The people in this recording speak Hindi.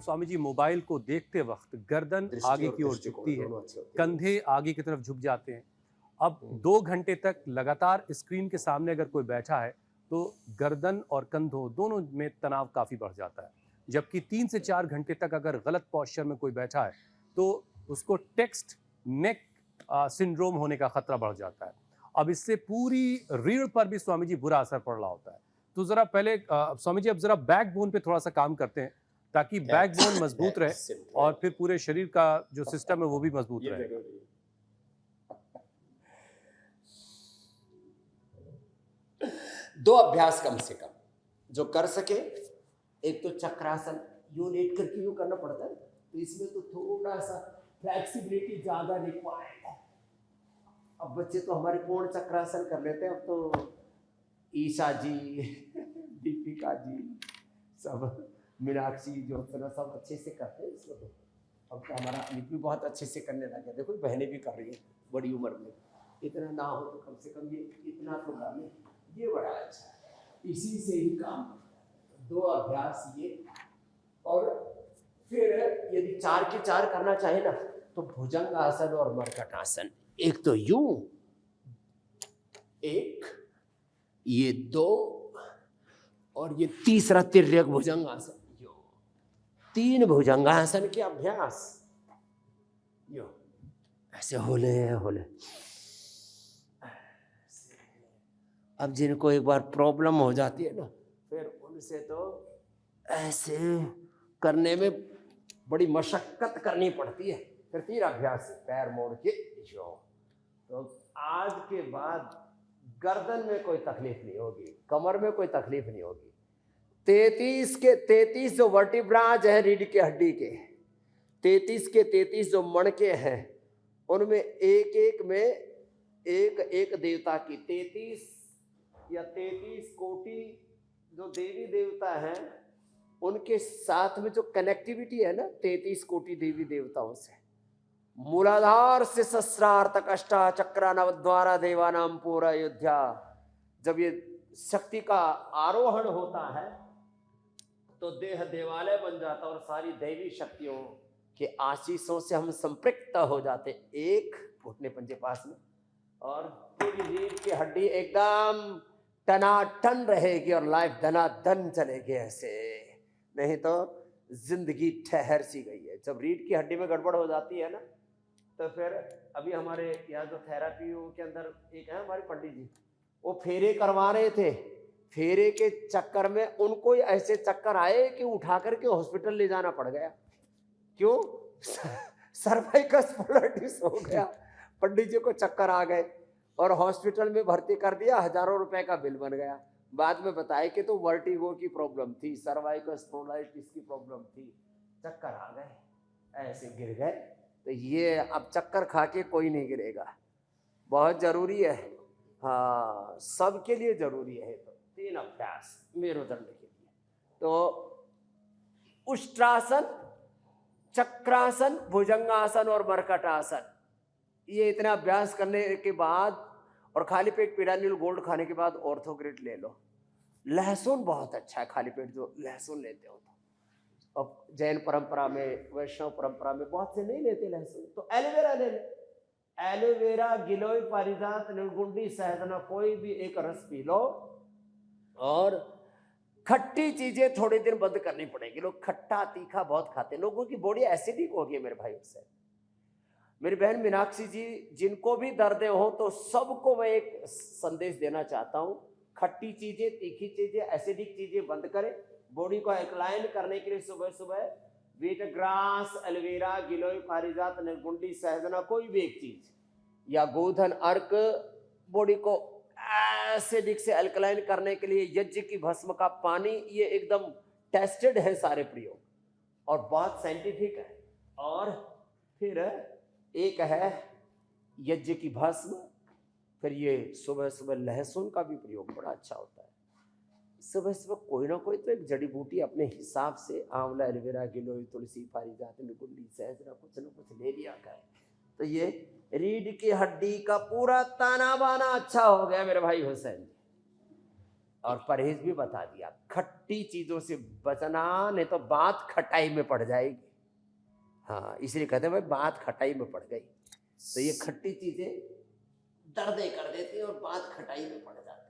स्वामी जी मोबाइल को देखते वक्त गर्दन आगे की ओर झुकती है, कंधे आगे की तरफ झुक जाते हैं। अब 2 घंटे तक लगातार स्क्रीन के सामने अगर कोई बैठा है तो गर्दन और कंधों दोनों में तनाव काफ़ी बढ़ जाता है। जबकि 3 से 4 घंटे तक अगर गलत पोस्चर में कोई बैठा है तो उसको टेक्स्ट नेक सिंड्रोम होने का खतरा बढ़ जाता है। अब इससे पूरी रीढ़ पर भी स्वामी जी बुरा असर पड़ रहा होता है। तो जरा पहले स्वामी जी अब जरा बैकबोन पे थोड़ा सा काम करते हैं ताकि बैकबोन मजबूत रहे और फिर पूरे शरीर का जो सिस्टम है वो भी मजबूत रहे। दो अभ्यास कम से कम जो कर सके, एक तो चक्रासन, यूं लेट करके यूं करना पड़ता है, तो इसमें तो थोड़ा सा फ्लेक्सिबिलिटी ज्यादा रिक्वायर्ड है। अब बच्चे तो हमारे पूर्ण चक्रासन कर लेते हैं, अब तो ईशा जी दीपिका जी सब, मीनाक्षी ज्योत्सना सब अच्छे से करते हैं इसको। तो अब तो हमारा अमित भी बहुत अच्छे से करने लगे, देखो बहनें भी कर रही हैं बड़ी उम्र में। इतना ना हो तो कम से कम ये इतना तो कर ले, ये बड़ा अच्छा है, इसी से ही काम। 2 अभ्यास ये, और फिर यदि 4 के 4 करना चाहे ना तो भुजंग आसन और मरकट आसन, एक तो यूं, एक ये 2, और ये तीसरा तिर्यक भुजंग आसन। 3 भुजंगासन के अभ्यास, यो ऐसे होले होले। अब जिनको एक बार प्रॉब्लम हो जाती है ना, फिर उनसे तो ऐसे करने में बड़ी मशक्कत करनी पड़ती है। फिर 3 अभ्यास, पैर मोड़ के जो, तो आज के बाद गर्दन में कोई तकलीफ नहीं होगी, कमर में कोई तकलीफ नहीं होगी। 33 जो वर्टिब्राज है रीढ़ की हड्डी के, 33 जो मणके हैं, उनमें एक एक में एक एक देवता की 33 या 33 कोटि जो देवी देवता हैं, उनके साथ में जो कनेक्टिविटी है ना 33 कोटि देवी देवताओं से, मूलाधार से सहस्रार तक अष्टा चक्रा नवद्वारा देवानाम पूरा अयोध्या। जब ये शक्ति का आरोहण होता है तो देह देवालय बन जाता और सारी दैवी शक्तियों के आशीषों से हम संपृक्त हो जाते एक घुटने पंजे पास में, और पूरी रीढ़ की हड्डी एकदम टनाटन रहेगी और लाइफ धनाधन चलेगी ऐसे। नहीं तो जिंदगी ठहर सी गई है। जब रीढ़ की हड्डी में गड़बड़ हो जाती है ना, तो फिर अभी हमारे यहाँ जो थेरापी के अंदर एक है हमारे पंडित जी, वो फेरे करवा रहे थे। फेरे के चक्कर में उनको ऐसे चक्कर आए कि उठा करके हॉस्पिटल ले जाना पड़ गया। क्यों? सर्वाइकल स्पॉन्डिलोसिस हो गया, पंडित जी को चक्कर आ गए और हॉस्पिटल में भर्ती कर दिया, हजारों रुपए का बिल बन गया। बाद में बताया कि तो वर्टिगो की प्रॉब्लम थी, सर्वाइकल स्पॉन्डिलोसिस की प्रॉब्लम थी, चक्कर आ गए, ऐसे गिर गए। तो ये अब चक्कर खा के कोई नहीं गिरेगा, बहुत जरूरी है। हाँ, सबके लिए जरूरी है। तो 3 अभ्यास मेरुदंड के लिए, तो उष्ट्रासन, चक्रासन, भुजंगासन और मरकटासन, ये इतना अभ्यास करने के बाद और खाली पेट पिरानिल गोल्ड खाने के बाद ऑर्थोग्रिड ले लो। लहसुन बहुत अच्छा है, खाली पेट जो लहसुन लेते हो तो। अब जैन परंपरा में, वैष्णव परंपरा में बहुत से नहीं लेते लहसुन, तो एलोवेरा ले ले। एलोवेरा, गिलोय, पारिजात, निर्गुंडी, सहजना, कोई भी एक रस पी लो। और खट्टी चीजें थोड़े दिन बंद करनी पड़ेगी। लोग खट्टा तीखा बहुत खाते हैं, लोगों की बॉडी एसिडिक हो गई मेरे भाई से। मेरी बहन मीनाक्षी जी, जिनको भी दर्दें हो तो सबको मैं एक संदेश देना चाहता हूँ, खट्टी चीजें, तीखी चीजें, एसिडिक चीजें बंद करें। बॉडी को एक्लाइन करने के लिए सुबह सुबह व्हीट ग्रास, एलोवेरा, गिलोय, पारिजात, निर्गुंडी, सहजना, कोई भी एक चीज, या गोधन अर्क, बॉडी को एसिडिक से अल्कलाइन करने के लिए यज्ञ की भस्म का पानी, ये एकदम टेस्टेड है सारे प्रयोग और बहुत साइंटिफिक है। और फिर एक है यज्ञ की भस्म, फिर ये सुबह सुबह लहसुन का भी प्रयोग बड़ा अच्छा होता है। सुबह सुबह कोई ना कोई तो एक जड़ी बूटी अपने हिसाब से, आंवला, एलोवेरा, गिलोय, तुलसी, पारिजात, निकुंडी, सहजना, कुछ ना कुछ ले लिया जाए, तो ये रीढ़ की हड्डी का पूरा ताना बाना अच्छा हो गया मेरे भाई हुसैन। और परहेज भी बता दिया, खट्टी चीजों से बचना, नहीं तो बात खटाई में पड़ जाएगी। हाँ, इसलिए कहते हैं भाई बात खटाई में पड़ गई, तो ये खट्टी चीजें दर्द कर देती हैं और बात खटाई में पड़ जाती है।